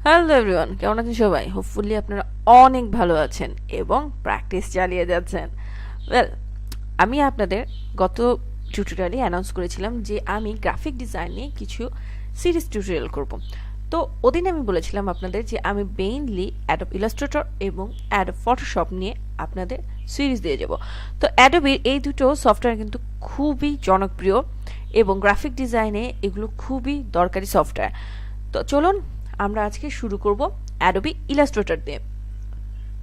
Hello everyone, কেমন আছেন সবাই? হোপফুলি আপনারা অনেক ভালো আছেন এবং প্র্যাকটিস চালিয়ে যাচ্ছেন। ওয়েল, আমি আপনাদের গত টিউটোরিয়ালে অ্যানাউন্স করেছিলাম যে আমি গ্রাফিক ডিজাইন নিয়ে কিছু সিরিজ টিউটোরিয়াল করব। তো ওদিন আমি বলেছিলাম আপনাদের যে আমি মেইনলি অ্যাডোব ইলাস্ট্রেটর এবং অ্যাডোব ফটোশপ নিয়ে আপনাদের সিরিজ দিয়ে যাব। তো অ্যাডোবির এই দুটো সফটওয়্যার কিন্তু খুবই জনপ্রিয় এবং গ্রাফিক ডিজাইনে এগুলো খুবই দরকারি সফটওয়্যার। তো চলুন আমরা আজকে শুরু করব অ্যাডোবি ইলাস্ট্রেটর দিয়ে।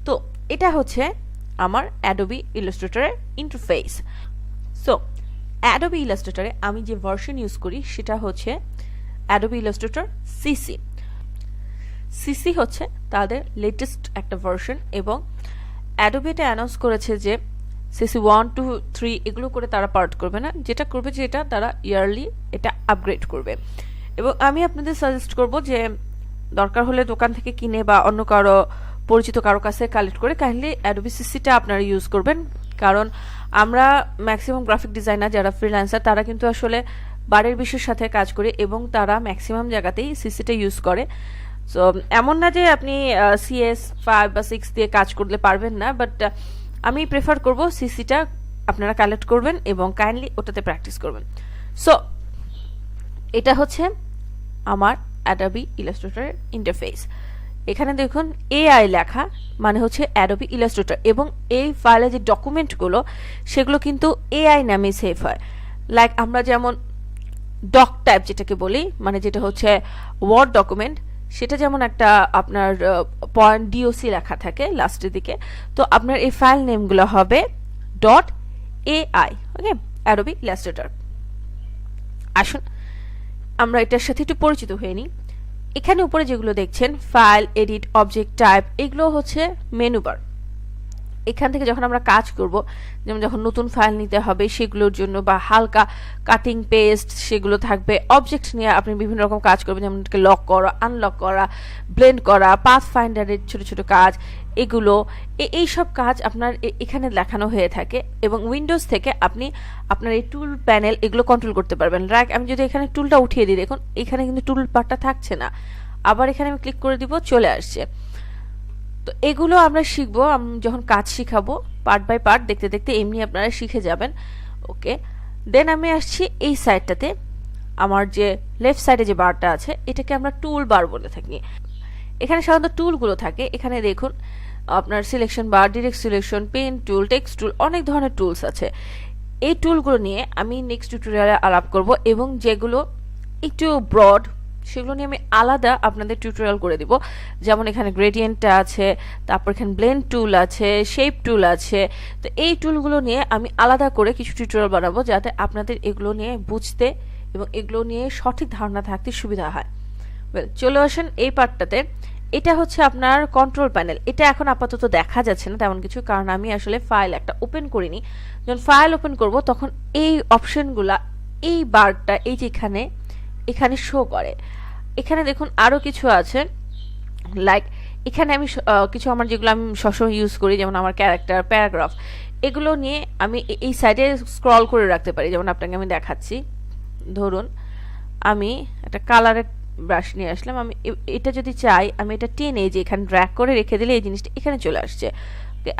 তো এটা হচ্ছে আমার অ্যাডোবি ইলাস্ট্রেটরের ইন্টারফেস। সো অ্যাডোবি ইলাস্ট্রেটরে আমি যে ভার্সন ইউজ করি সেটা হচ্ছে অ্যাডোবি ইলাস্ট্রেটর সিসি। সিসি হচ্ছে তাদের লেটেস্ট একটা ভার্সন এবং অ্যাডোবি এটা অ্যানাউন্স করেছে যে সিসি 1, 2, 3 এগুলো করে তারা পার্ট করবে না, যেটা করবে যেটা তারা ইয়ারলি এটা আপগ্রেড করবে। এবং আমি আপনাদের সাজেস্ট করব যে দরকার হলে দোকান থেকে কিনে বা অন্য কারো পরিচিত কারো কাছে কালেক্ট করে কাইন্ডলি অ্যাডোবি সিসিটা আপনারা ইউজ করবেন। কারণ আমরা ম্যাক্সিমাম গ্রাফিক ডিজাইনার যারা ফ্রিল্যান্সার তারা কিন্তু আসলে বারের বিশের সাথে কাজ করে এবং তারা ম্যাক্সিমাম জায়গাতেই সিসিটা ইউজ করে। সো এমন না যে আপনি CS 5 বা 6 দিয়ে কাজ করলে পারবেন না, বাট আমি প্রেফার করব সিসিটা আপনারা কালেক্ট করবেন এবং কাইন্ডলি ওটাতে প্র্যাকটিস করবেন। সো এটা হচ্ছে আমার অ্যাডোবি ইলাস্ট্রেটরের ইন্টারফেস। এখানে দেখুন AI লেখা মানে হচ্ছে অ্যাডোবি ইলাস্ট্রেটর এবং এই ফাইলে যে ডকুমেন্টগুলো সেগুলো কিন্তু AI নামে সেভ হয়। লাইক আমরা যেমন ডক টাইপ যেটাকে বলি, মানে যেটা হচ্ছে ওয়ার্ড ডকুমেন্ট, সেটা যেমন একটা আপনার পয়েন্ট DOC লেখা থাকে লাস্টের দিকে, তো আপনার এই ফাইল নেমগুলো হবে .ai। ওকে, অ্যাডোবি ইলাস্ট্রেটর। আসুন আমরা এটার সাথে একটু পরিচিত হয়ে নিই। এখানে উপরে যেগুলো দেখছেন ফাইল, এডিট, অবজেক্ট টাইপ, এগুলো হচ্ছে মেনু বার। এখান থেকে যখন আমরা কাজ করব, যেমন যখন নতুন ফাইল নিতে হবে সেগুলোর জন্য বা হালকা কাটিং পেস্ট সেগুলো থাকবে। অবজেক্ট নিয়ে আপনি বিভিন্ন রকম কাজ করবেন, যেমন লক করা, আনলক করা, ব্লেন্ড করা, পাথ ফাইন্ডারের ছোট ছোট কাজ, এগুলো এইসব কাজ আপনার এখানে দেখানো হয়ে থাকে। এবং উইন্ডোজ থেকে আপনি আপনার এই টুল প্যানেল এগুলো কন্ট্রোল করতে পারবেন। রাইট, আমি যদি এখানে টুলটা উঠিয়ে দিই, দেখুন এখানে কিন্তু টুল পার্টটা থাকছে না, আবার এখানে আমি ক্লিক করে দিব, চলে আসছে। তো এগুলো আমরা শিখবো যখন কাজ শিখাবো পার্ট বাই পার্ট, দেখতে দেখতে এমনি আপনারা শিখে যাবেন। ওকে, দেন আমি আসছি এই সাইডটাতে। আমার যে লেফট সাইডে যে বারটা আছে এটাকে আমরা টুল বার বলে থাকি। এখানে সাধারণত টুলগুলো থাকে। এখানে দেখুন আপনার selection bar, direct selection, pen tool, text tool, অনেক ধরনের টুলস আছে। এই টুলগুলো নিয়ে আমি নেক্সট টিউটোরিয়ালে আলাপ করব এবং যেগুলো একটু ব্রড সেগুলো নিয়ে আমি আলাদা আপনাদের টিউটোরিয়াল করে দিব। যেমন এখানে গ্রেডিয়েন্টটা আছে, তারপর এখানে ব্লেন্ড টুল আছে, শেপ টুল আছে। তো এই টুলগুলো নিয়ে আমি আলাদা করে কিছু টিউটোরিয়াল বানাবো যাতে আপনাদের এগুলো নিয়ে বুঝতে এবং এগুলো নিয়ে সঠিক ধারণা থাকতে সুবিধা হয়। ওয়েল, চলে আসেন এই পার্টটাতে। এটা হচ্ছে আপনার কন্ট্রোল প্যানেল। এটা এখন আপাতত দেখা যাচ্ছে না তেমন কিছু, কারণ আমি আসলে ফাইল একটা ওপেন করিনি। যখন ফাইল ওপেন করব তখন এই অপশনগুলা, এই বারটা এই যে এখানে শো করে। এখানে দেখুন আরো কিছু আছে, লাইক এখানে আমি কিছু আমার যেগুলো আমি সবসময় ইউজ করি, যেমন আমার ক্যারেক্টার, প্যারাগ্রাফ, এগুলো নিয়ে আমি এই সাইডে স্ক্রল করে রাখতে পারি। যেমন আপনাকে আমি দেখাচ্ছি, ধরুন আমি একটা কালারের ব্রাশ নিয়ে আসলাম। আমি এটা যদি চাই আমি এটা টেনে যে এখানে ড্র্যাগ করে রেখে দিলে এই জিনিসটা এখানে চলে আসছে।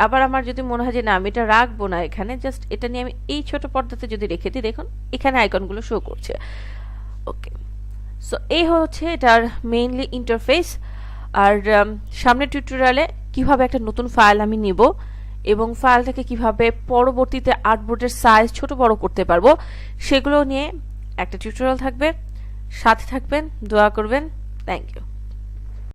আবার আমার যদি মনে হয় যে না আমি এটা রাখবো না, এখানে জাস্ট এটা নিয়ে আমি এই ছোট পর্দাতে যদি রেখে দিই, দেখুন এখানে আইকনগুলো শো করছে। ওকে, সো এই হচ্ছে এটার মেইনলি ইন্টারফেস। আর সামনের টিউটোরিয়ালে কিভাবে একটা নতুন ফাইল আমি নিব এবং ফাইলটাকে কিভাবে পরবর্তীতে আর্টবোর্ডের সাইজ ছোট বড় করতে পারবো সেগুলো নিয়ে একটা টিউটোরিয়াল থাকবে। সাথে থাকবেন, দোয়া করবেন। Thank you.